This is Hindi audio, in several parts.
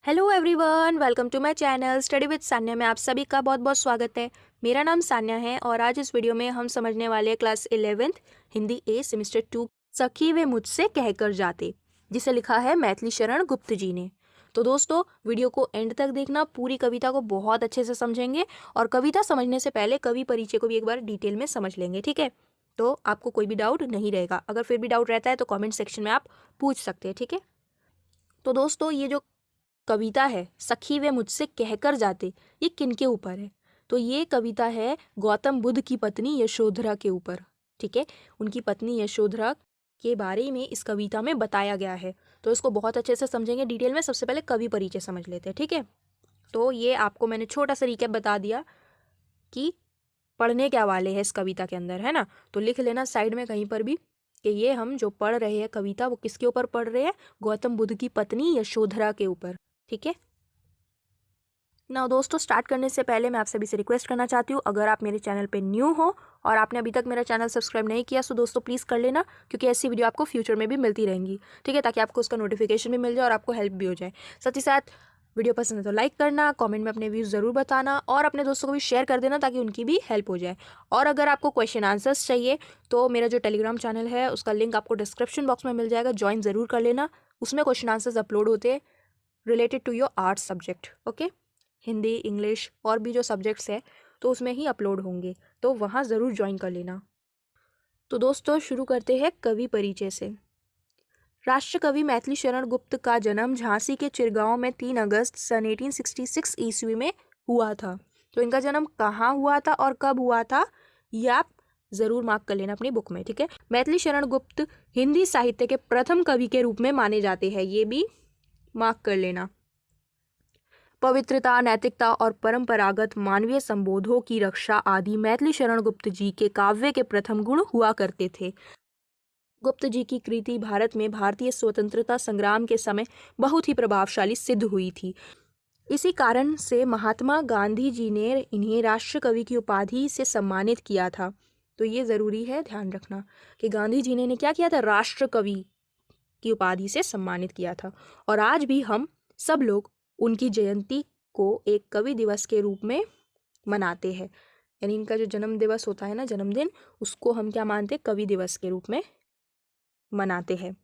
Hello everyone, welcome to my channel study with Sanya में आप सभी का बहुत बहुत स्वागत है। मेरा नाम सान्या है और आज इस वीडियो में हम समझने वाले हैं क्लास 11th हिंदी ए सेमेस्टर 2 सखी वे मुझसे कहकर जाते, जिसे लिखा है मैथिली शरण गुप्त जी ने। तो दोस्तों, वीडियो को एंड तक देखना, पूरी कविता को बहुत अच्छे से समझेंगे और कविता समझने से पहले कवि परिचय को भी एक बार डिटेल में समझ लेंगे, ठीक है। तो आपको कोई भी डाउट नहीं रहेगा। अगर फिर भी डाउट रहता है तो कॉमेंट सेक्शन में आप पूछ सकते हैं, ठीक है। तो दोस्तों, ये जो कविता है सखी वे मुझसे कहकर जाते, ये किनके ऊपर है? तो ये कविता है गौतम बुद्ध की पत्नी यशोधरा के ऊपर, ठीक है। उनकी पत्नी यशोधरा के बारे में इस कविता में बताया गया है। तो इसको बहुत अच्छे से समझेंगे डिटेल में। सबसे पहले कवि परिचय समझ लेते हैं, ठीक है। तो ये आपको मैंने छोटा सा रिकैप बता दिया कि पढ़ने क्या वाले हैं इस कविता के अंदर, है ना। तो लिख लेना साइड में कहीं पर भी कि ये हम जो पढ़ रहे हैं कविता वो किसके ऊपर पढ़ रहे हैं? गौतम बुद्ध की पत्नी यशोधरा के ऊपर, ठीक है ना। दोस्तों, स्टार्ट करने से पहले मैं आप सभी से रिक्वेस्ट करना चाहती हूँ, अगर आप मेरे चैनल पे न्यू हो और आपने अभी तक मेरा चैनल सब्सक्राइब नहीं किया तो दोस्तों प्लीज़ कर लेना, क्योंकि ऐसी वीडियो आपको फ्यूचर में भी मिलती रहेंगी, ठीक है, ताकि आपको उसका नोटिफिकेशन भी मिल जाए और आपको हेल्प भी हो जाए। साथ ही साथ वीडियो पसंद है तो लाइक करना, कमेंट में अपने व्यूज़ ज़रूर बताना और अपने दोस्तों को भी शेयर कर देना ताकि उनकी भी हेल्प हो जाए। और अगर आपको क्वेश्चन आंसर्स चाहिए तो मेरा जो टेलीग्राम चैनल है उसका लिंक आपको डिस्क्रिप्शन बॉक्स में मिल जाएगा, ज्वाइन ज़रूर कर लेना। उसमें क्वेश्चन आंसर्स अपलोड होते हैं related to your arts subject, okay. Hindi, English और भी जो सब्जेक्ट्स है तो उसमें ही अपलोड होंगे, तो वहाँ ज़रूर ज्वाइन कर लेना। तो दोस्तों, शुरू करते हैं कवि परिचय से। राष्ट्रकवि मैथिली शरण गुप्त का जन्म झांसी के चिरगांव में 3 अगस्त सन 1866 ईस्वी में हुआ था। तो इनका जन्म कहाँ हुआ था और कब हुआ था, ये आप ज़रूर मार्क कर लेना अपनी बुक में, ठीक है। मैथिली शरण गुप्त हिंदी साहित्य के प्रथम कवि के रूप में माने जाते हैं, ये भी मार्क कर लेना। पवित्रता, नैतिकता और परंपरागत मानवीय संबोधों की रक्षा आदि मैथिली शरण गुप्त जी के काव्य के प्रथम गुण हुआ करते थे। गुप्त जी की कृति भारत में भारतीय स्वतंत्रता संग्राम के समय बहुत ही प्रभावशाली सिद्ध हुई थी। इसी कारण से महात्मा गांधी जी ने इन्हें राष्ट्र कवि की उपाधि से सम्मानित किया था। तो ये ज़रूरी है ध्यान रखना कि गांधी जी ने इन्हें क्या किया था? राष्ट्र कवि की उपाधि से सम्मानित किया था। और आज भी हम सब लोग उनकी जयंती को एक कवि दिवस के रूप में मनाते हैं। यानी इनका जो जन्म दिवस होता है ना, जन्मदिन, उसको हम क्या मानते हैं? कवि दिवस के रूप में मनाते हैं।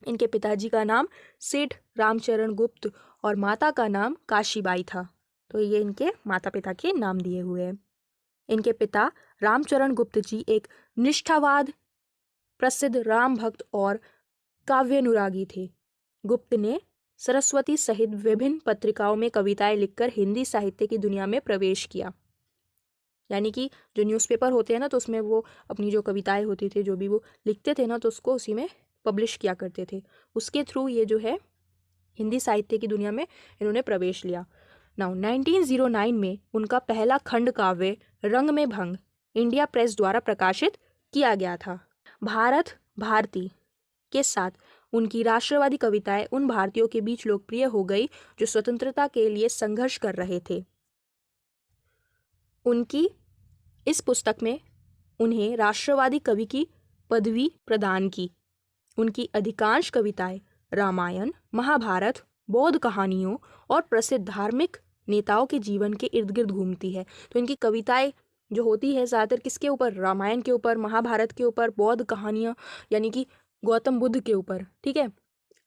इनके पिताजी का नाम सेठ रामचरण गुप्त और माता का नाम काशीबाई था। तो ये इनके माता पिता के नाम दिए हुए हैं। इनके पिता रामचरण गुप्त जी एक निष्ठावाद, प्रसिद्ध राम भक्त और काव्यानुरागी थे। गुप्त ने सरस्वती सहित विभिन्न पत्रिकाओं में कविताएं लिखकर हिंदी साहित्य की दुनिया में प्रवेश किया। यानी कि जो न्यूज़पेपर होते हैं ना, तो उसमें वो अपनी जो कविताएं होती थी, जो भी वो लिखते थे ना, तो उसको उसी में पब्लिश किया करते थे। उसके थ्रू ये जो है हिंदी साहित्य की दुनिया में इन्होंने प्रवेश लिया। नाउ 1909 में उनका पहला खंड काव्य रंग में भंग इंडिया प्रेस द्वारा प्रकाशित किया गया था। भारत भारती के साथ उनकी राष्ट्रवादी कविताएं उन भारतीयों के बीच लोकप्रिय हो गई जो स्वतंत्रता के लिए संघर्ष कर रहे थे। उनकी इस पुस्तक में उन्हें राष्ट्रवादी कवि की पदवी प्रदान की। उनकी अधिकांश कविताएं रामायण, महाभारत, बौद्ध कहानियों और प्रसिद्ध धार्मिक नेताओं के जीवन के इर्द गिर्द घूमती है। तो इनकी कविताएं जो होती है ज़्यादातर किसके ऊपर? रामायण के ऊपर, महाभारत के ऊपर, बौद्ध कहानियाँ यानी कि गौतम बुद्ध के ऊपर, ठीक है।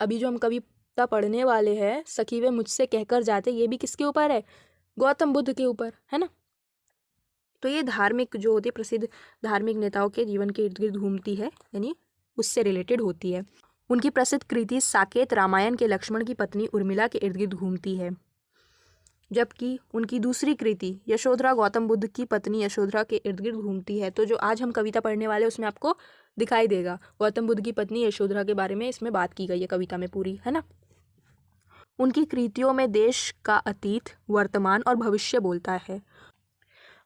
अभी जो हम कविता पढ़ने वाले हैं सखी वे मुझसे कहकर जाते, ये भी किसके ऊपर है? गौतम बुद्ध के ऊपर, है ना। तो ये धार्मिक जो होती है, प्रसिद्ध धार्मिक नेताओं के जीवन के इर्द गिर्द घूमती है, यानी उससे रिलेटेड होती है। उनकी प्रसिद्ध कृति साकेत रामायण के लक्ष्मण की पत्नी उर्मिला के इर्द गिर्द घूमती है, जबकि उनकी दूसरी कृति यशोधरा गौतम बुद्ध की पत्नी यशोधरा के इर्द गिर्द घूमती है। तो जो आज हम कविता पढ़ने वाले उसमें आपको दिखाई देगा गौतम बुद्ध की पत्नी यशोधरा के बारे में इसमें बात की गई है कविता में पूरी, है ना। उनकी कृतियों में देश का अतीत, वर्तमान और भविष्य बोलता है।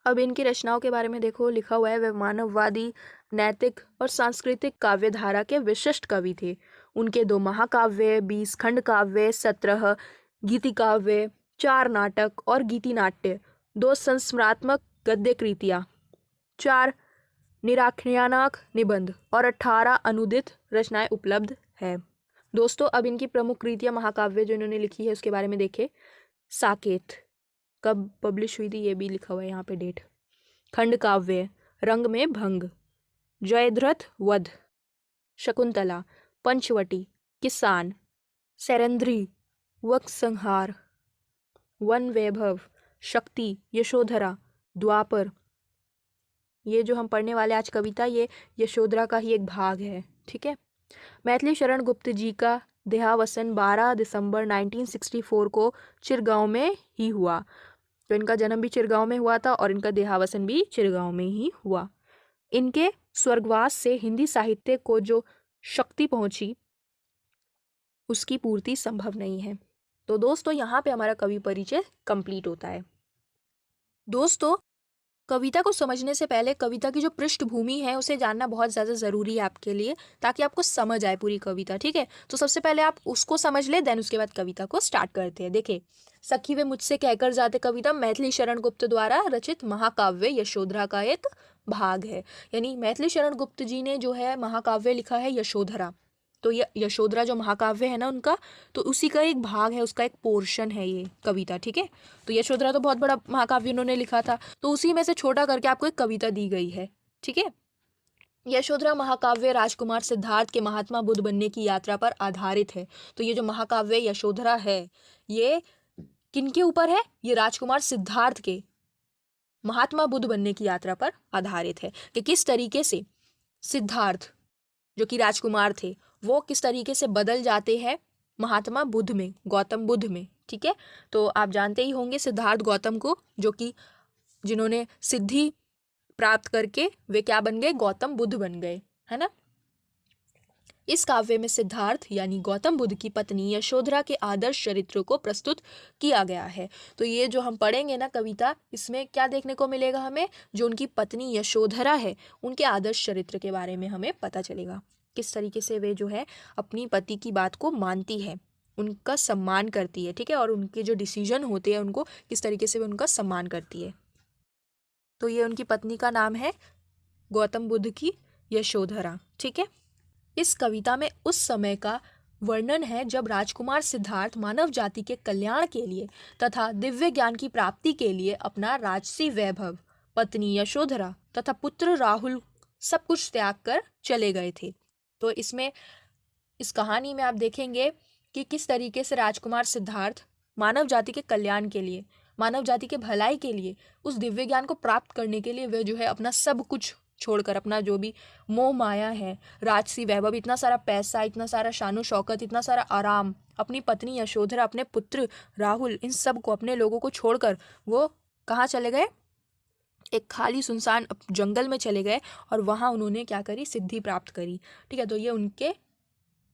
अब इनकी रचनाओं के बारे में देखो, लिखा हुआ है वे मानववादी, नैतिक और सांस्कृतिक काव्यधारा के विशिष्ट कवि थे। उनके 2 महाकाव्य, 20 खंड काव्य, 17 गीति काव्य, 4 नाटक और गीति नाट्य, 2 संस्मरणात्मक गद्य कृतियाँ, 4 निराख्यानाक निबंध और 18 अनुदित रचनाएं उपलब्ध है। दोस्तों अब इनकी प्रमुख कृतियाँ महाकाव्य जो इन्होंने लिखी है उसके बारे में देखें। साकेत कब पब्लिश हुई थी ये भी लिखा हुआ है यहाँ पे डेट। खंड काव्य, रंग में भंग, जयद्रथ वध, शकुंतला, पंचवटी, किसान, सैरंध्री, वक संहार, वन वैभव, शक्ति, यशोधरा, द्वापर। ये जो हम पढ़ने वाले आज कविता ये यशोधरा का ही एक भाग है। ठीक है। मैथिली शरण गुप्त जी का देहावसन 12 दिसंबर 1964 को चिरगांव में ही हुआ। तो इनका जन्म भी चिरगांव में हुआ था और इनका देहावसन भी चिरगांव में ही हुआ। इनके स्वर्गवास से हिंदी साहित्य को जो शक्ति पहुंची उसकी पूर्ति संभव नहीं है। तो दोस्तों यहाँ पे हमारा कवि परिचय कंप्लीट होता है। दोस्तों कविता को समझने से पहले कविता की जो पृष्ठभूमि है उसे जानना बहुत ज़्यादा ज़रूरी है आपके लिए, ताकि आपको समझ आए पूरी कविता। ठीक है। तो सबसे पहले आप उसको समझ ले, देन उसके बाद कविता को स्टार्ट करते हैं। देखिए, सखी वे मुझसे कहकर जाते कविता मैथिली शरण गुप्त द्वारा रचित महाकाव्य यशोधरा का एक भाग है। यानी मैथिली शरण गुप्त जी ने जो है महाकाव्य लिखा है यशोधरा। तो ये यशोधरा जो महाकाव्य है ना उनका, तो उसी का एक भाग है, उसका एक पोर्शन है ये कविता। ठीक है। तो यशोधरा तो बहुत बड़ा महाकाव्य उन्होंने लिखा था, तो उसी में से छोटा करके आपको एक कविता दी गई है। ठीक है। यशोधरा महाकाव्य राजकुमार सिद्धार्थ के महात्मा बुद्ध बनने की यात्रा पर आधारित है। तो ये जो महाकाव्य यशोधरा है ये किनके ऊपर है? ये राजकुमार सिद्धार्थ के महात्मा बुद्ध बनने की यात्रा पर आधारित है कि किस तरीके से सिद्धार्थ जो कि राजकुमार थे वो किस तरीके से बदल जाते हैं महात्मा बुद्ध में, गौतम बुद्ध में। ठीक है। तो आप जानते ही होंगे सिद्धार्थ गौतम को, जो कि जिन्होंने सिद्धि प्राप्त करके वे क्या बन गए? गौतम बुद्ध बन गए, है ना। इस काव्य में सिद्धार्थ यानी गौतम बुद्ध की पत्नी यशोधरा के आदर्श चरित्र को प्रस्तुत किया गया है। तो ये जो हम पढ़ेंगे ना कविता, इसमें क्या देखने को मिलेगा हमें? जो उनकी पत्नी यशोधरा है उनके आदर्श चरित्र के बारे में हमें पता चलेगा, किस तरीके से वे जो है अपनी पति की बात को मानती है, उनका सम्मान करती है। ठीक है। और उनके जो डिसीजन होते हैं उनको किस तरीके से वे उनका सम्मान करती है। तो ये उनकी पत्नी का नाम है गौतम बुद्ध की यशोधरा। ठीक है। इस कविता में उस समय का वर्णन है जब राजकुमार सिद्धार्थ मानव जाति के कल्याण के लिए तथा दिव्य ज्ञान की प्राप्ति के लिए अपना राजसी वैभव, पत्नी यशोधरा तथा पुत्र राहुल सब कुछ त्याग कर चले गए थे। तो इसमें इस कहानी में आप देखेंगे कि किस तरीके से राजकुमार सिद्धार्थ मानव जाति के कल्याण के लिए, मानव जाति के भलाई के लिए, उस दिव्य ज्ञान को प्राप्त करने के लिए वे जो है अपना सब कुछ छोड़कर, अपना जो भी मोह माया है, राजसी वैभव, इतना सारा पैसा, इतना सारा शानो शौकत, इतना सारा आराम, अपनी पत्नी यशोधरा, अपने पुत्र राहुल, इन सब को, अपने लोगों को छोड़कर वो कहाँ चले गए? एक खाली सुनसान जंगल में चले गए और वहाँ उन्होंने क्या करी? सिद्धि प्राप्त करी। ठीक है। तो ये उनके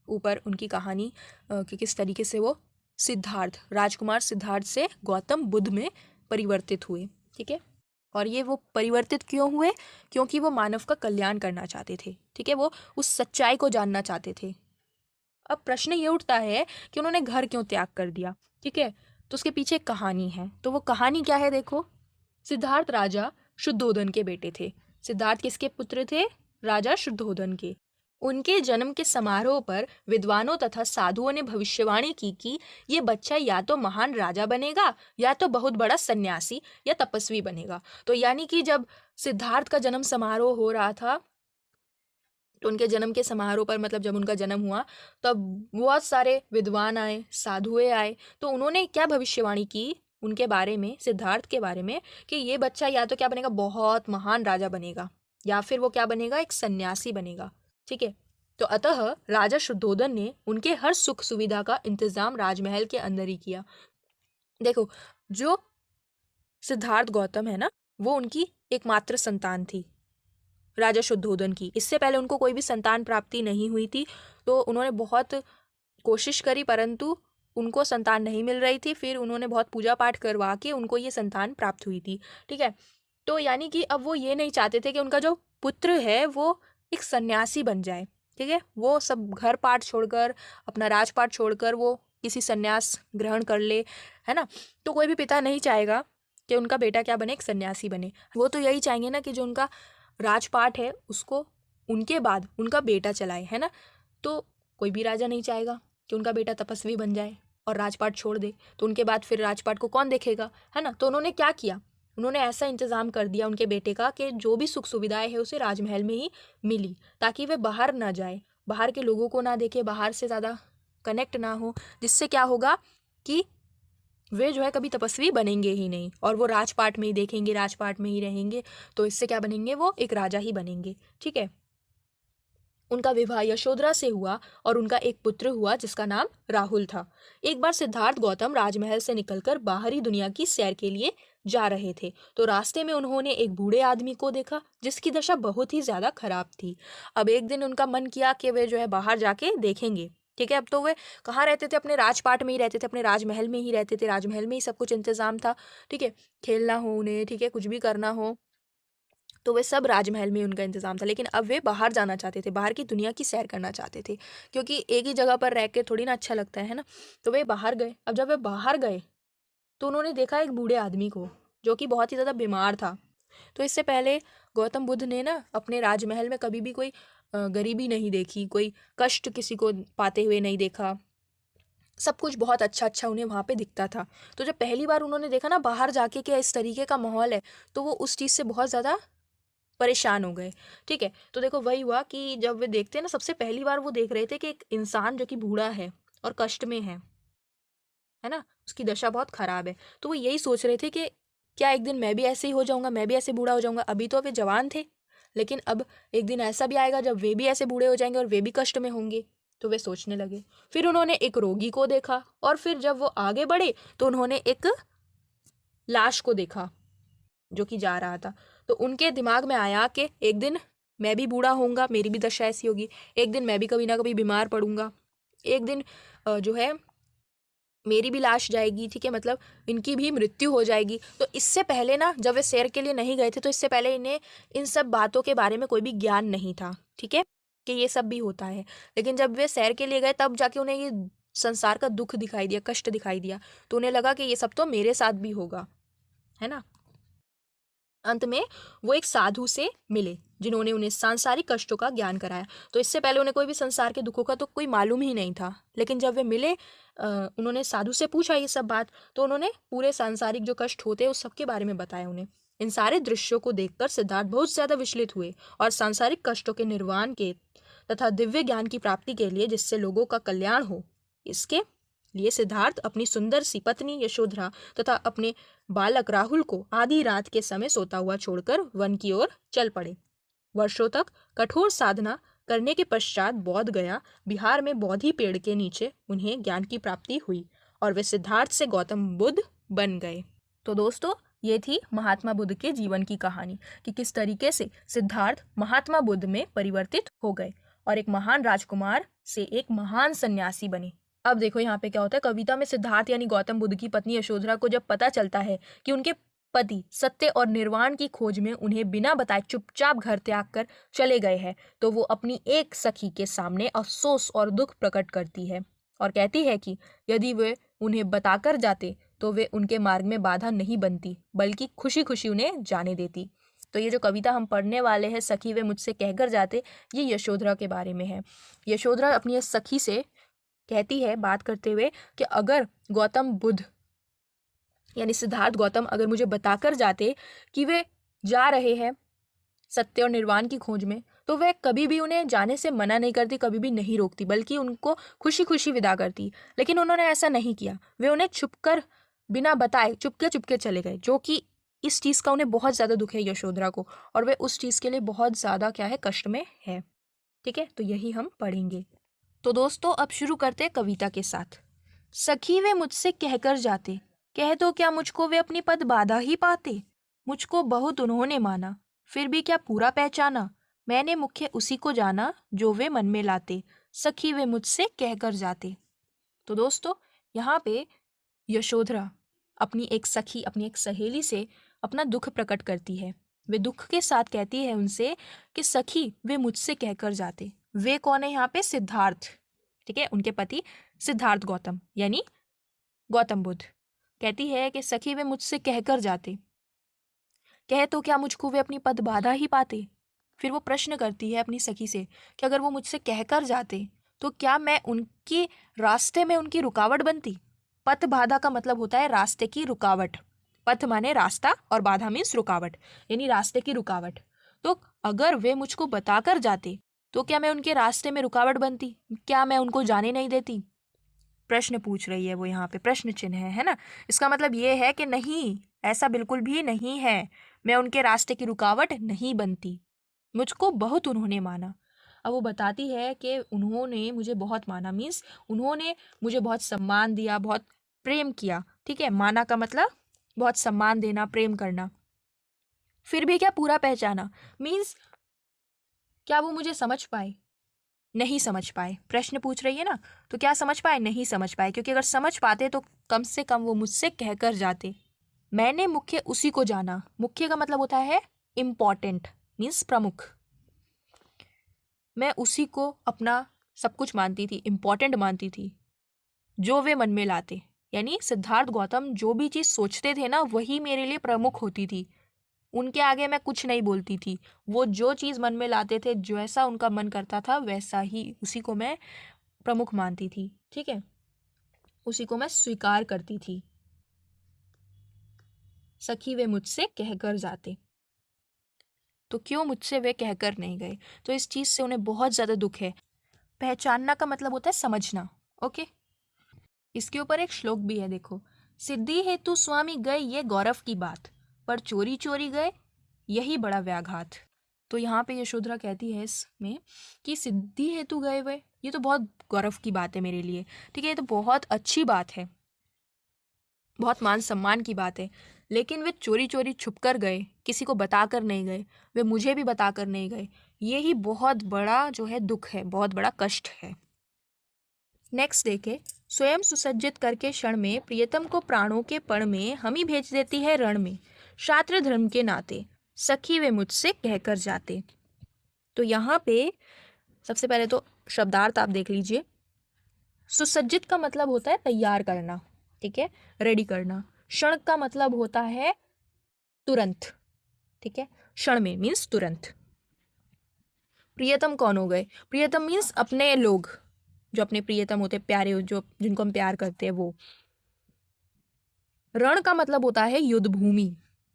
ऊपर उनकी कहानी कि किस तरीके से वो सिद्धार्थ, राजकुमार सिद्धार्थ से गौतम बुद्ध में परिवर्तित हुए। ठीक है। और ये वो परिवर्तित क्यों हुए? क्योंकि वो मानव का कल्याण करना चाहते थे। ठीक है। वो उस सच्चाई को जानना चाहते थे। अब प्रश्न ये उठता है कि उन्होंने घर क्यों त्याग कर दिया? ठीक है। तो उसके पीछे एक कहानी है। तो वो कहानी क्या है? देखो, सिद्धार्थ राजा शुद्धोधन के बेटे थे। सिद्धार्थ किसके पुत्र थे? राजा शुद्धोधन के। उनके जन्म के समारोह पर विद्वानों तथा साधुओं ने भविष्यवाणी की कि ये बच्चा या तो महान राजा बनेगा या तो बहुत बड़ा सन्यासी या तपस्वी बनेगा। तो यानी कि जब सिद्धार्थ का जन्म समारोह हो रहा था, तो उनके जन्म के समारोह पर, मतलब जब उनका जन्म हुआ तब बहुत सारे विद्वान आए, साधुएं आए। तो उन्होंने क्या भविष्यवाणी की उनके बारे में, सिद्धार्थ के बारे में, कि ये बच्चा या तो क्या बनेगा? बहुत महान राजा बनेगा, या फिर वो क्या बनेगा? एक सन्यासी बनेगा। ठीक है। तो अतः राजा शुद्धोधन ने उनके हर सुख सुविधा का इंतजाम राजमहल के अंदर ही किया। देखो, जो सिद्धार्थ गौतम है ना, वो उनकी एकमात्र संतान थी राजा शुद्धोधन की। इससे पहले उनको कोई भी संतान प्राप्ति नहीं हुई थी। तो उन्होंने बहुत कोशिश करी परंतु उनको संतान नहीं मिल रही थी। फिर उन्होंने बहुत पूजा पाठ करवा के उनको ये संतान प्राप्त हुई थी। ठीक है। तो यानी कि अब वो ये नहीं चाहते थे कि उनका जो पुत्र है वो एक सन्यासी बन जाए। ठीक है। वो सब घर पाठ छोड़कर, अपना राजपाट छोड़कर वो किसी सन्यास ग्रहण कर ले, है ना। तो कोई भी पिता नहीं चाहेगा कि उनका बेटा क्या बने? एक सन्यासी बने। वो तो यही चाहेंगे ना कि जो उनका राजपाट है उसको उनके बाद उनका बेटा चलाए, है ना। तो कोई भी राजा नहीं चाहेगा। कि उनका बेटा तपस्वी बन जाए और राजपाट छोड़ दे, तो उनके बाद फिर राजपाट को कौन देखेगा, है ना। तो उन्होंने क्या किया, उन्होंने ऐसा इंतज़ाम कर दिया उनके बेटे का कि जो भी सुख सुविधाएं है उसे राजमहल में ही मिली, ताकि वे बाहर ना जाए, बाहर के लोगों को ना देखे, बाहर से ज़्यादा कनेक्ट ना हो, जिससे क्या होगा कि वे जो है कभी तपस्वी बनेंगे ही नहीं और वो राजपाट में ही देखेंगे, राजपाट में ही रहेंगे, तो इससे क्या बनेंगे, वो एक राजा ही बनेंगे। ठीक है। उनका विवाह यशोधरा से हुआ और उनका एक पुत्र हुआ जिसका नाम राहुल था। एक बार सिद्धार्थ गौतम राजमहल से निकलकर बाहरी दुनिया की सैर के लिए जा रहे थे, तो रास्ते में उन्होंने एक बूढ़े आदमी को देखा जिसकी दशा बहुत ही ज्यादा खराब थी। अब एक दिन उनका मन किया कि वे जो है बाहर जाके देखेंगे। ठीक है। अब तो वे कहाँ रहते थे, अपने राजपाट में ही रहते थे, अपने राजमहल में ही रहते थे, राजमहल में ही सब कुछ इंतजाम था। ठीक है। खेलना हो उन्हें, ठीक है, कुछ भी करना हो तो वे सब राजमहल में उनका इंतज़ाम था। लेकिन अब वे बाहर जाना चाहते थे, बाहर की दुनिया की सैर करना चाहते थे, क्योंकि एक ही जगह पर रह के थोड़ी ना अच्छा लगता है ना। तो वे बाहर गए। अब जब वे बाहर गए तो उन्होंने देखा एक बूढ़े आदमी को जो कि बहुत ही ज़्यादा बीमार था। तो इससे पहले गौतम बुद्ध ने ना अपने राजमहल में कभी भी कोई गरीबी नहीं देखी, कोई कष्ट किसी को पाते हुए नहीं देखा। सब कुछ बहुत अच्छा अच्छा उन्हें वहाँ पे दिखता था। तो जब पहली बार उन्होंने देखा ना बाहर जाके कि इस तरीके का माहौल है, तो वो उस चीज़ से बहुत ज़्यादा परेशान हो गए। ठीक है। तो देखो वही हुआ कि जब वे देखते हैं ना, सबसे पहली बार वो देख रहे थे कि एक इंसान जो कि बूढ़ा है और कष्ट में है ना, उसकी दशा बहुत खराब है। तो वो यही सोच रहे थे कि क्या एक दिन मैं भी ऐसे ही हो जाऊंगा, मैं भी ऐसे बूढ़ा हो जाऊंगा। अभी तो वे जवान थे, लेकिन अब एक दिन ऐसा भी आएगा जब वे भी ऐसे बूढ़े हो जाएंगे और वे भी कष्ट में होंगे। तो वे सोचने लगे। फिर उन्होंने एक रोगी को देखा और फिर जब वो आगे बढ़े तो उन्होंने एक लाश को देखा जो कि जा रहा था। तो उनके दिमाग में आया कि एक दिन मैं भी बूढ़ा होऊंगा, मेरी भी दशा ऐसी होगी, एक दिन मैं भी कभी ना कभी बीमार पड़ूंगा, एक दिन जो है मेरी भी लाश जाएगी। ठीक है। मतलब इनकी भी मृत्यु हो जाएगी। तो इससे पहले ना जब वे सैर के लिए नहीं गए थे तो इससे पहले इन्हें इन सब बातों के बारे में कोई भी ज्ञान नहीं था। ठीक है, कि ये सब भी होता है। लेकिन जब वे सैर के लिए गए तब जाके उन्हें ये संसार का दुख दिखाई दिया, कष्ट दिखाई दिया। तो उन्हें लगा कि ये सब तो मेरे साथ भी होगा, है ना। अंत में वो एक साधु से मिले जिन्होंने उन्हें सांसारिक कष्टों का ज्ञान कराया। तो इससे पहले उन्हें कोई भी संसार के दुखों का तो कोई मालूम ही नहीं था। लेकिन जब वे मिले, उन्होंने साधु से पूछा ये सब बात, तो उन्होंने पूरे सांसारिक जो कष्ट होते हैं उस सब के बारे में बताया उन्हें। इन सारे दृश्यों को देखकर सिद्धार्थ बहुत ज्यादा विचलित हुए और सांसारिक कष्टों के निर्वाण के तथा दिव्य ज्ञान की प्राप्ति के लिए, जिससे लोगों का कल्याण हो, इसके लिए सिद्धार्थ अपनी सुंदर सी पत्नी यशोधरा तथा अपने बालक राहुल को आधी रात के समय सोता हुआ छोड़कर वन की ओर चल पड़े। वर्षों तक कठोर साधना करने के पश्चात बोध गया बिहार में बोधि पेड़ के नीचे उन्हें ज्ञान की प्राप्ति हुई और वे सिद्धार्थ से गौतम बुद्ध बन गए। तो दोस्तों, ये थी महात्मा बुद्ध के जीवन की कहानी कि किस तरीके से सिद्धार्थ महात्मा बुद्ध में परिवर्तित हो गए और एक महान राजकुमार से एक महान सन्यासी बने। अब देखो यहाँ पे क्या होता है, कविता में सिद्धार्थ यानी गौतम बुद्ध की पत्नी यशोधरा को जब पता चलता है कि उनके पति सत्य और निर्वाण की खोज में उन्हें बिना बताए चुपचाप घर त्याग कर चले गए हैं, तो वो अपनी एक सखी के सामने अफसोस और दुख प्रकट करती है और कहती है कि यदि वे उन्हें बताकर जाते तो वे उनके मार्ग में बाधा नहीं बनती, बल्कि खुशी खुशी उन्हें जाने देती। तो ये जो कविता हम पढ़ने वाले हैं, सखी वे मुझसे कहकर जाते, ये यशोधरा के बारे में है। यशोधरा अपनी इस सखी से कहती है बात करते हुए कि अगर गौतम बुद्ध यानी सिद्धार्थ गौतम अगर मुझे बताकर जाते कि वे जा रहे हैं सत्य और निर्वाण की खोज में, तो वे कभी भी उन्हें जाने से मना नहीं करती, कभी भी नहीं रोकती, बल्कि उनको खुशी खुशी विदा करती। लेकिन उन्होंने ऐसा नहीं किया। वे उन्हें छुपकर बिना बताए चुपके चुपके चले गए, जो कि इस चीज़ का उन्हें बहुत ज़्यादा दुख है यशोधरा को, और वे उस चीज़ के लिए बहुत ज़्यादा क्या है, कष्ट में है। ठीक है, तो यही हम पढ़ेंगे। तो दोस्तों, अब शुरू करते हैं कविता के साथ। सखी वे मुझसे कहकर जाते, कह दो क्या मुझको वे अपनी पद बाधा ही पाते। मुझको बहुत उन्होंने माना, फिर भी क्या पूरा पहचाना। मैंने मुख्य उसी को जाना जो वे मन में लाते। सखी वे मुझसे कहकर जाते। तो दोस्तों, यहाँ पे यशोधरा अपनी एक सखी, अपनी एक सहेली से अपना दुख प्रकट करती है। वे दुख के साथ कहती है उनसे कि सखी वे मुझसे कहकर जाते। वे कौन है यहाँ पे? सिद्धार्थ। ठीक है, उनके पति सिद्धार्थ गौतम यानी गौतम बुद्ध। कहती है कि सखी वे मुझसे कहकर जाते, कहे तो क्या मुझको वे अपनी पद बाधा ही पाते। फिर वो प्रश्न करती है अपनी सखी से कि अगर वो मुझसे कहकर जाते तो क्या मैं उनके रास्ते में उनकी रुकावट बनती? पथ बाधा का मतलब होता है रास्ते की रुकावट। पथ माने रास्ता और बाधा मीन्स रुकावट, यानी रास्ते की रुकावट। तो अगर वे मुझको बताकर जाते तो क्या मैं उनके रास्ते में रुकावट बनती? क्या मैं उनको जाने नहीं देती? प्रश्न पूछ रही है वो, यहाँ पे प्रश्न चिन्ह है ना। इसका मतलब ये है कि नहीं, ऐसा बिल्कुल भी नहीं है, मैं उनके रास्ते की रुकावट नहीं बनती। मुझको बहुत उन्होंने माना। अब वो बताती है कि उन्होंने मुझे बहुत माना मीन्स उन्होंने मुझे बहुत सम्मान दिया, बहुत प्रेम किया। ठीक है, माना का मतलब बहुत सम्मान देना, प्रेम करना। फिर भी क्या पूरा पहचाना मीन्स क्या वो मुझे समझ पाए? नहीं समझ पाए। प्रश्न पूछ रही है ना, तो क्या समझ पाए? नहीं समझ पाए, क्योंकि अगर समझ पाते तो कम से कम वो मुझसे कहकर जाते। मैंने मुख्य उसी को जाना। मुख्य का मतलब होता है इम्पॉर्टेंट मीन्स प्रमुख। मैं उसी को अपना सब कुछ मानती थी, इम्पॉर्टेंट मानती थी, जो वे मन में लाते। यानी सिद्धार्थ गौतम जो भी चीज़ सोचते थे ना, वही मेरे लिए प्रमुख होती थी। उनके आगे मैं कुछ नहीं बोलती थी। वो जो चीज़ मन में लाते थे, जैसा उनका मन करता था वैसा ही, उसी को मैं प्रमुख मानती थी। ठीक है, उसी को मैं स्वीकार करती थी। सखी वे मुझसे कहकर जाते। तो क्यों मुझसे वे कहकर नहीं गए? तो इस चीज़ से उन्हें बहुत ज़्यादा दुख है। पहचानना का मतलब होता है समझना। ओके, इसके ऊपर एक श्लोक भी है, देखो। सिद्धि हेतु स्वामी गए ये गौरव की बात, पर चोरी चोरी गए यही बड़ा व्याघात। तो यहाँ पे यशोधरा कहती है इसमें कि सिद्धि हेतु गए वे, ये तो बहुत गौरव की बात है मेरे लिए। ठीक है, ये तो बहुत अच्छी बात है, बहुत मान सम्मान की बात है। लेकिन वे चोरी चोरी छुप कर गए, किसी को बताकर नहीं गए, वे मुझे भी बताकर नहीं गए। ये ही बहुत बड़ा जो है दुख है, बहुत बड़ा कष्ट है। नेक्स्ट देखे, स्वयं सुसज्जित करके क्षण में प्रियतम को प्राणों के पण में हम ही भेज देती है रण में, शास्त्र धर्म के नाते सखी वे मुझसे कहकर जाते। तो यहाँ पे सबसे पहले तो शब्दार्थ आप देख लीजिए। सुसज्जित का मतलब होता है तैयार करना, ठीक है, रेडी करना। क्षण का मतलब होता है तुरंत, ठीक है, क्षण में मीन्स तुरंत। प्रियतम कौन हो गए? प्रियतम मीन्स अपने लोग, जो अपने प्रियतम होते, प्यारे, जो जिनको हम प्यार करते हैं वो। रण का मतलब होता है युद्ध भूमि,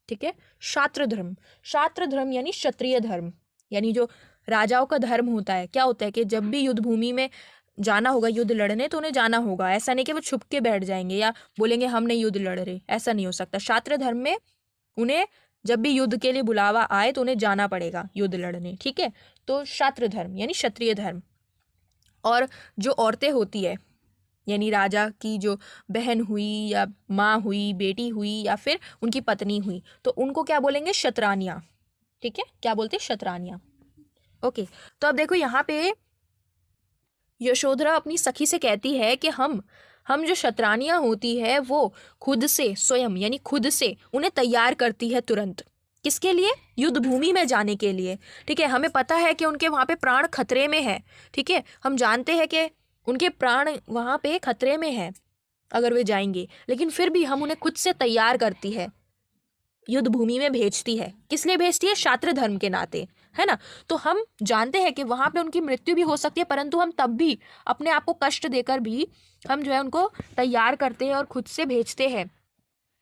ठीक है। शास्त्र धर्म, शास्त्र धर्म यानी क्षत्रिय धर्म, यानी जो राजाओं का धर्म होता है। क्या होता है कि जब भी युद्ध भूमि में जाना होगा युद्ध लड़ने, तो उन्हें जाना होगा। ऐसा नहीं कि वो छुप के बैठ जाएंगे या बोलेंगे हम नहीं युद्ध लड़ रहे, ऐसा नहीं हो सकता। शास्त्र धर्म में उन्हें जब भी युद्ध के लिए बुलावा आए तो उन्हें जाना पड़ेगा युद्ध लड़ने, ठीक है। तो शास्त्र धर्म यानी क्षत्रिय धर्म। और जो औरतें होती है, यानी राजा की जो बहन हुई या माँ हुई, बेटी हुई या फिर उनकी पत्नी हुई, तो उनको क्या बोलेंगे? शतरानियाँ, ठीक है। क्या बोलते हैं? शतरानियाँ। ओके, तो अब देखो यहाँ पे यशोधरा अपनी सखी से कहती है कि हम जो शतरानियाँ होती है वो खुद से, स्वयं यानी खुद से उन्हें तैयार करती है तुरंत। किसके लिए? युद्ध भूमि में जाने के लिए, ठीक है। हमें पता है कि उनके वहाँ पे प्राण खतरे में है, ठीक है। हम जानते हैं कि उनके प्राण वहाँ पे खतरे में है अगर वे जाएंगे, लेकिन फिर भी हम उन्हें खुद से तैयार करती है, युद्ध भूमि में भेजती है। किस लिए भेजती है? शास्त्र धर्म के नाते, है ना। तो हम जानते हैं कि वहाँ पे उनकी मृत्यु भी हो सकती है, परंतु हम तब भी अपने आप को कष्ट देकर भी हम जो है उनको तैयार करते हैं और खुद से भेजते हैं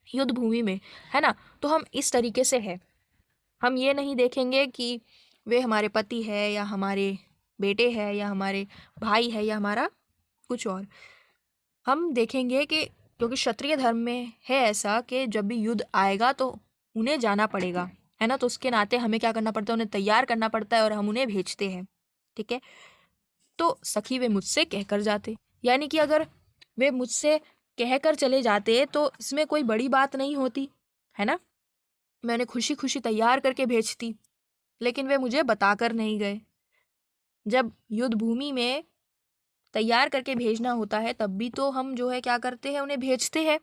युद्ध भूमि में, है ना। तो हम इस तरीके से है, हम ये नहीं देखेंगे कि वे हमारे पति है या हमारे बेटे है या हमारे भाई है या हमारा कुछ और। हम देखेंगे कि क्योंकि क्षत्रिय धर्म में है ऐसा कि जब भी युद्ध आएगा तो उन्हें जाना पड़ेगा, है ना। तो उसके नाते हमें क्या करना पड़ता है? उन्हें तैयार करना पड़ता है और हम उन्हें भेजते हैं, ठीक है। तो सखी वे मुझसे कहकर जाते, यानी कि अगर वे मुझसे कहकर चले जाते तो इसमें कोई बड़ी बात नहीं होती, है ना। मैं उन्हें खुशी खुशी तैयार करके भेजती, लेकिन वे मुझे बताकर नहीं गए। जब युद्ध भूमि में तैयार करके भेजना होता है तब भी तो हम जो है क्या करते हैं? उन्हें भेजते हैं,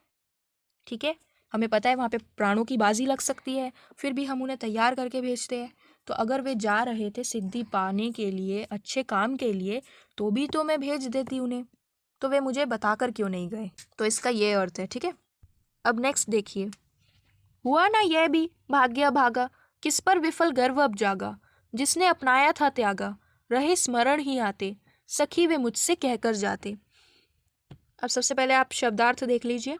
ठीक है। हमें पता है वहाँ पे प्राणों की बाजी लग सकती है, फिर भी हम उन्हें तैयार करके भेजते हैं। तो अगर वे जा रहे थे सिद्धि पाने के लिए, अच्छे काम के लिए, तो भी तो मैं भेज देती उन्हें। तो वे मुझे बताकर क्यों नहीं गए? तो इसका ये अर्थ है, ठीक है। अब नेक्स्ट देखिए, हुआ ना यह भी भाग्य भागा, किस पर विफल गर्व अब जागा, जिसने अपनाया था त्यागा, रहे स्मरण ही आते, सखी वे मुझसे कहकर जाते। अब सबसे पहले आप शब्दार्थ देख लीजिए।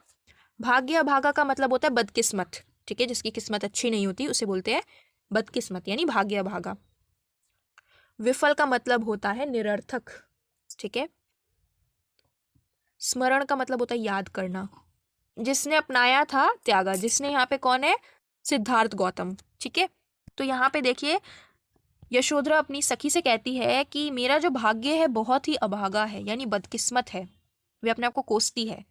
भाग्य अभागा का मतलब होता है बदकिस्मत, ठीक है, जिसकी किस्मत अच्छी नहीं होती उसे बोलते हैं बदकिस्मत, यानी भाग्य अभागा। विफल का मतलब होता है निरर्थक, ठीक है। स्मरण का मतलब होता है याद करना। जिसने अपनाया था त्यागा, जिसने यहाँ पे कौन है, सिद्धार्थ गौतम, ठीक है। तो यहाँ पे देखिए यशोधरा अपनी सखी से कहती है कि मेरा जो भाग्य है बहुत ही अभागा है, यानी बदकिस्मत है। वे अपने आप को कोसती है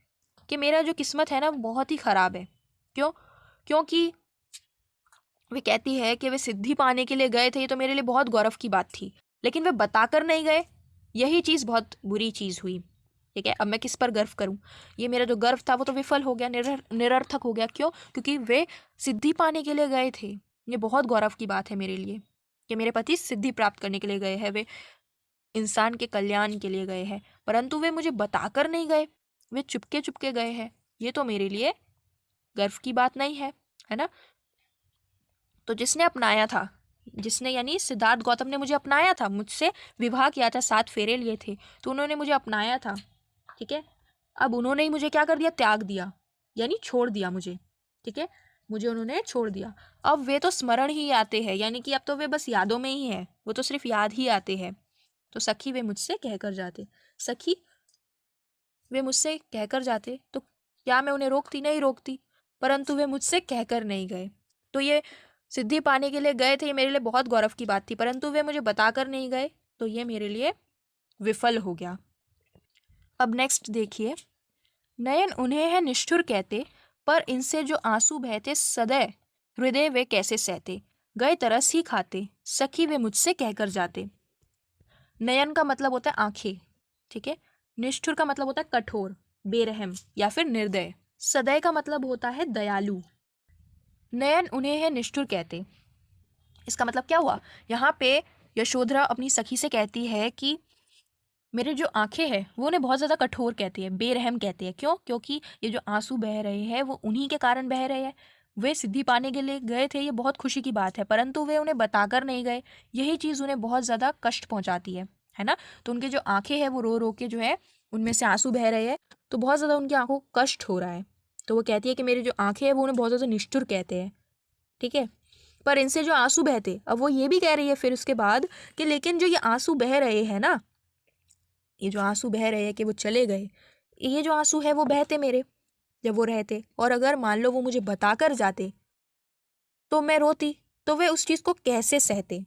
कि मेरा जो किस्मत है ना बहुत ही खराब है। क्यों? क्योंकि वे कहती है कि वे सिद्धि पाने के लिए गए थे, ये तो मेरे लिए बहुत गौरव की बात थी, लेकिन वे बताकर नहीं गए, यही चीज़ बहुत बुरी चीज़ हुई, ठीक है। अब मैं किस पर गर्व करूं? ये मेरा जो गर्व था वो तो विफल हो गया, निरर्थक हो गया। क्यों? क्योंकि वे सिद्धि पाने के लिए गए थे। ये बहुत गौरव की बात है मेरे लिए कि मेरे पति सिद्धि प्राप्त करने के लिए गए हैं, वे इंसान के कल्याण के लिए गए हैं, परंतु वे मुझे बताकर नहीं गए, वे चुपके चुपके गए हैं। ये तो मेरे लिए गर्व की बात नहीं है ना। तो जिसने अपनाया था, जिसने यानी सिद्धार्थ गौतम ने मुझे अपनाया था, मुझसे विवाह किया था, 7 फेरे लिए थे, तो उन्होंने मुझे अपनाया था, ठीक है। अब उन्होंने ही मुझे क्या कर दिया, त्याग दिया, यानी छोड़ दिया मुझे, ठीक है। मुझे उन्होंने छोड़ दिया। अब वे तो स्मरण ही आते हैं, यानी कि अब तो वे बस यादों में ही है, वो तो सिर्फ याद ही आते हैं। तो सखी वे मुझसे कहकर जाते, सखी वे मुझसे कहकर जाते, तो क्या मैं उन्हें रोकती? नहीं रोकती, परंतु वे मुझसे कहकर नहीं गए। तो ये सिद्धि पाने के लिए गए थे, ये मेरे लिए बहुत गौरव की बात थी, परंतु वे मुझे बताकर नहीं गए, तो ये मेरे लिए विफल हो गया। अब नेक्स्ट देखिए, नयन उन्हें है निष्ठुर कहते, पर इनसे जो आंसू बहते सदैव हृदय वे कैसे सहते, गए तरस ही खाते, सखी वे मुझसे कहकर जाते। नयन का मतलब होता है आंखें, ठीक है। निष्ठुर का मतलब होता है कठोर, बेरहम या फिर निर्दय। सदैव का मतलब होता है दयालु। नयन उन्हें है निष्ठुर कहते, इसका मतलब क्या हुआ? यहाँ पे यशोधरा अपनी सखी से कहती है कि मेरे जो आंखें हैं वो उन्हें बहुत ज़्यादा कठोर कहती है, बेरहम कहती है। क्यों? क्योंकि ये जो आंसू बह रहे हैं वो उन्हीं के कारण बह रहे हैं। वे सिद्धि पाने के लिए गए थे, ये बहुत खुशी की बात है, परंतु वे उन्हें बताकर नहीं गए, यही चीज़ उन्हें बहुत ज़्यादा कष्ट पहुंचाती है ना। तो उनकी जो आंखें हैं वो रो रो के जो है उनमें से आंसू बह रहे हैं, तो बहुत ज़्यादा उनकी आंखों को कष्ट हो रहा है। तो वो कहती है कि मेरी जो आंखें हैं वो उन्हें बहुत ज़्यादा निष्ठुर कहते हैं, ठीक है। पर इनसे जो आंसू बहते, अब वो ये भी कह रही है फिर उसके बाद कि लेकिन जो ये आंसू बह रहे हैं ना, ये जो आंसू बह रहे हैं कि वो चले गए, ये जो आंसू है वो बहते मेरे जब वो रहते, और अगर मान लो वो मुझे बताकर जाते तो मैं रोती, तो वे उस चीज़ को कैसे सहते,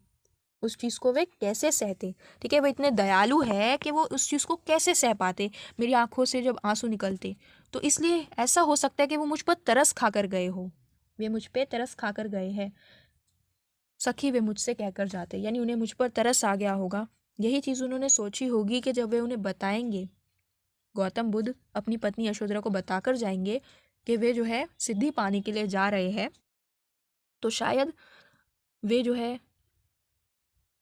उस चीज़ को वे कैसे सहते, ठीक है। वो इतने दयालु है कि वो उस चीज़ को कैसे सह पाते, मेरी आंखों से जब आंसू निकलते। तो इसलिए ऐसा हो सकता है कि वो मुझ पर तरस खाकर गए हो, वे मुझ पे तरस खाकर गए हैं। सखी वे मुझसे कहकर जाते, यानी उन्हें मुझ पर तरस आ गया होगा। यही चीज़ उन्होंने सोची होगी कि जब वे उन्हें बताएंगे, गौतम बुद्ध अपनी पत्नी यशोधरा को बताकर जाएंगे कि वे जो है सिद्धि पाने के लिए जा रहे हैं, तो शायद वे जो है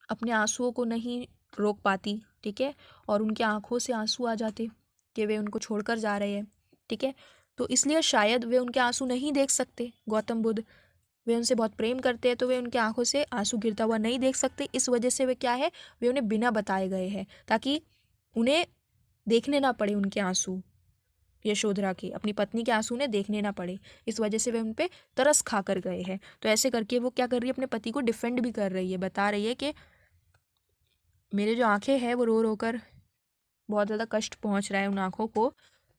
अपने आंसुओं को नहीं रोक पाती, ठीक है, और उनकी आंखों से आंसू आ जाते कि वे उनको छोड़कर जा रहे हैं, ठीक है। तो इसलिए शायद वे उनके आंसू नहीं देख सकते, गौतम बुद्ध वे उनसे बहुत प्रेम करते हैं, तो वे उनके आंखों से आंसू गिरता हुआ नहीं देख सकते। इस वजह से वे क्या है, वे उन्हें बिना बताए गए हैं, ताकि उन्हें देखने ना पड़े उनके आंसू, यशोधरा के, अपनी पत्नी के आंसू उन्हें देखने ना पड़े। इस वजह से वे उन पे तरस खा कर गए हैं। तो ऐसे करके वो क्या कर रही है, अपने पति को डिफेंड भी कर रही है, बता रही है कि मेरे जो आंखें हैं वो रो रो कर बहुत ज़्यादा कष्ट पहुंच रहा है उन आंखों को,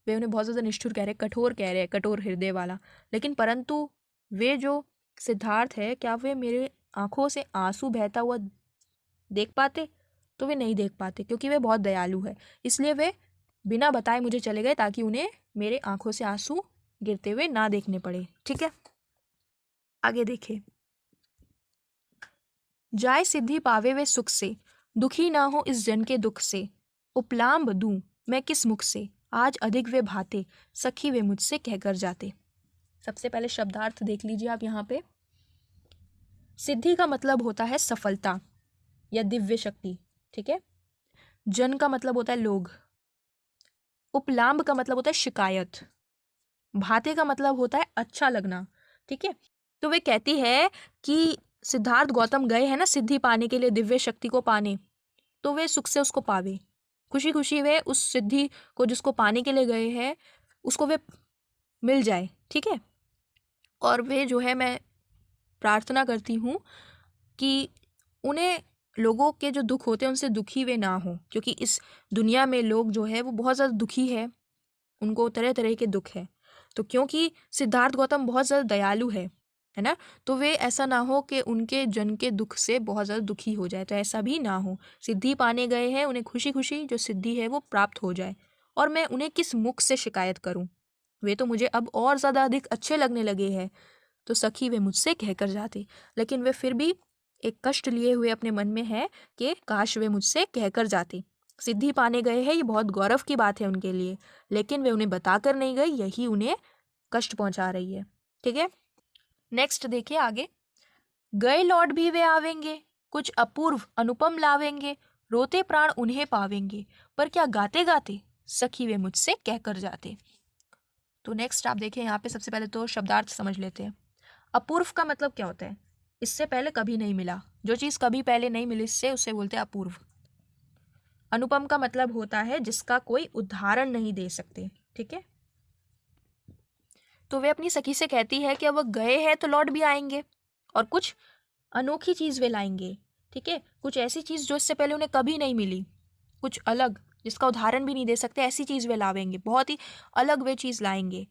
वे उन्हें बहुत ज़्यादा निष्ठुर कह रहे हैं, कठोर कह रहे हैं, कठोर हृदय वाला। लेकिन परंतु वे जो सिद्धार्थ है, क्या वे मेरे आंखों से आंसू बहता हुआ देख पाते? तो वे नहीं देख पाते, क्योंकि वे बहुत दयालु है, इसलिए वे बिना बताए मुझे चले गए, ताकि उन्हें मेरे आंखों से आंसू गिरते हुए ना देखने पड़े, ठीक है। आगे देखिए, जाय सिद्धि पावे वे सुख से, दुखी ना हो इस जन के दुख से, उपलाम्ब दूं मैं किस मुख से, आज अधिक वे भाते, सखी वे मुझसे कहकर जाते। सबसे पहले शब्दार्थ देख लीजिए आप यहाँ पे। सिद्धि का मतलब होता है सफलता या दिव्य शक्ति, ठीक है। जन का मतलब होता है लोग। उपलाम्ब का मतलब होता है शिकायत। भाते का मतलब होता है अच्छा लगना, ठीक है। तो वे कहती है कि सिद्धार्थ गौतम गए हैं ना सिद्धि पाने के लिए, दिव्य शक्ति को पाने, तो वे सुख से उसको पावे, खुशी खुशी वे उस सिद्धि को जिसको पाने के लिए गए हैं उसको वे मिल जाए, ठीक है। और वे जो है मैं प्रार्थना करती हूँ कि उन्हें लोगों के जो दुख होते हैं उनसे दुखी वे ना हो, क्योंकि इस दुनिया में लोग जो है वो बहुत ज़्यादा दुखी है, उनको तरह तरह के दुख है। तो क्योंकि सिद्धार्थ गौतम बहुत ज़्यादा दयालु है ना, तो वे ऐसा ना हो कि उनके जन के दुख से बहुत ज़्यादा दुखी हो जाए, तो ऐसा भी ना हो। सिद्धि पाने गए हैं, उन्हें खुशी खुशी जो सिद्धि है वो प्राप्त हो जाए। और मैं उन्हें किस मुख से शिकायत करूं, वे तो मुझे अब और ज़्यादा अधिक अच्छे लगने लगे हैं। तो सखी वे मुझसे कहकर जाती, लेकिन वे फिर भी एक कष्ट लिए हुए अपने मन में है कि काश वे मुझसे कहकर जाती। सिद्धि पाने गए हैं, ये बहुत गौरव की बात है उनके लिए, लेकिन वे उन्हें बताकर नहीं गई, यही उन्हें कष्ट पहुंचा रही है, ठीक है। नेक्स्ट देखिए आगे। गए लौट भी वे आवेंगे, कुछ अपूर्व अनुपम लावेंगे, रोते प्राण उन्हें पावेंगे, पर क्या गाते गाते सखी वे मुझसे कहकर जाते। तो नेक्स्ट आप देखिए, यहाँ पे सबसे पहले तो शब्दार्थ समझ लेते हैं। अपूर्व का मतलब क्या होता है, इससे पहले कभी नहीं मिला, जो चीज कभी पहले नहीं मिली इससे उसे बोलते हैं अपूर्व। अनुपम का मतलब होता है जिसका कोई उदाहरण नहीं दे सकते, ठीक है। तो वे अपनी सखी से कहती है कि अब वो गए हैं तो लौट भी आएंगे, और कुछ अनोखी चीज वे लाएंगे, ठीक है। कुछ ऐसी चीज जो इससे पहले उन्हें कभी नहीं मिली, कुछ अलग जिसका उदाहरण भी नहीं दे सकते, ऐसी चीज वे लावेंगे, बहुत ही अलग वे चीज लाएंगे।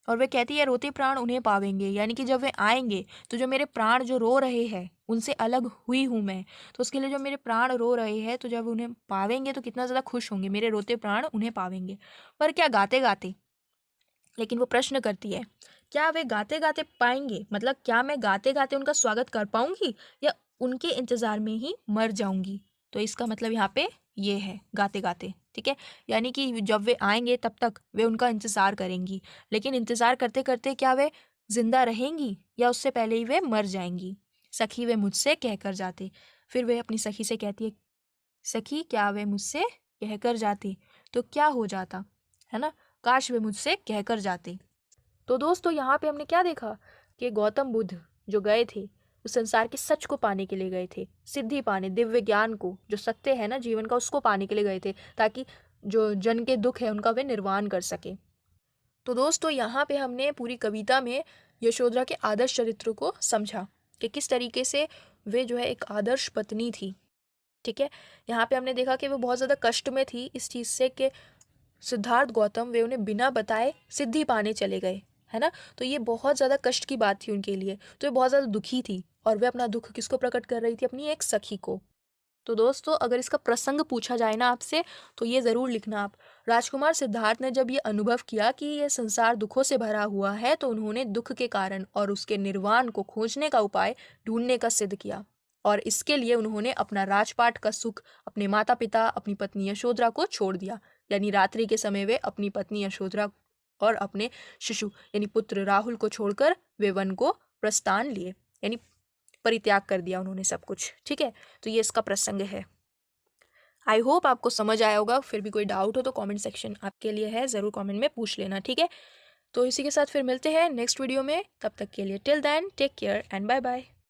और वे कहती है रोते प्राण उन्हें पावेंगे, यानी कि जब वे आएंगे तो जो मेरे प्राण जो रो रहे हैं उनसे अलग हुई हूँ मैं, तो उसके लिए जो मेरे प्राण रो रहे हैं तो जब उन्हें पावेंगे तो कितना ज़्यादा खुश होंगे, मेरे रोते प्राण उन्हें पावेंगे। पर क्या गाते गाते, लेकिन वो प्रश्न करती है क्या वे गाते गाते पाएंगे, मतलब क्या मैं गाते गाते उनका स्वागत कर पाऊंगी या उनके इंतजार में ही मर जाऊंगी। तो इसका मतलब यहाँ पे ये है गाते गाते, ठीक है। यानी कि जब वे आएंगे तब तक वे उनका इंतजार करेंगी, लेकिन इंतजार करते करते क्या वे जिंदा रहेंगी या उससे पहले ही वे मर जाएंगी। सखी वे मुझसे कहकर जाते, फिर वे अपनी सखी से कहती है सखी क्या वे मुझसे कहकर जाती, तो क्या हो जाता, है ना, काश वे मुझसे कहकर जाते। तो दोस्तों यहाँ पे हमने क्या देखा कि गौतम बुद्ध जो गए थे उस संसार के सच को पाने के लिए गए थे, सिद्धि पाने, दिव्य ज्ञान को, जो सत्य है ना जीवन का, उसको पाने के लिए गए थे, ताकि जो जन के दुख है उनका वे निर्वाण कर सके। तो दोस्तों यहाँ पे हमने पूरी कविता में यशोधरा के आदर्श चरित्र को समझा कि किस तरीके से वे जो है एक आदर्श पत्नी थी, ठीक है। यहाँ पे हमने देखा कि वो बहुत ज़्यादा कष्ट में थी इस चीज़ से कि सिद्धार्थ गौतम वे उन्हें बिना बताए सिद्धि पाने चले गए, है ना। तो ये बहुत ज़्यादा कष्ट की बात थी उनके लिए, तो वे बहुत ज़्यादा दुखी थी, और वे अपना दुख किसको प्रकट कर रही थी, अपनी एक सखी को। तो दोस्तों अगर इसका प्रसंग पूछा जाए ना आपसे तो ये ज़रूर लिखना आप, राजकुमार सिद्धार्थ ने जब ये अनुभव किया कि ये संसार दुखों से भरा हुआ है तो उन्होंने दुख के कारण और उसके निर्वाण को खोजने का उपाय ढूंढने का सिद्ध किया, और इसके लिए उन्होंने अपना राजपाट का सुख, अपने माता पिता, अपनी पत्नी यशोधरा को छोड़ दिया। यानी रात्रि के समय वे अपनी पत्नी यशोधरा और अपने शिशु यानी पुत्र राहुल को छोड़कर वे वन को प्रस्थान लिए, यानी परित्याग कर दिया उन्होंने सब कुछ, ठीक है। तो ये इसका प्रसंग है। आई होप आपको समझ आया होगा, फिर भी कोई डाउट हो तो कमेंट सेक्शन आपके लिए है, ज़रूर कमेंट में पूछ लेना, ठीक है। तो इसी के साथ फिर मिलते हैं नेक्स्ट वीडियो में, तब तक के लिए till then take care and bye bye.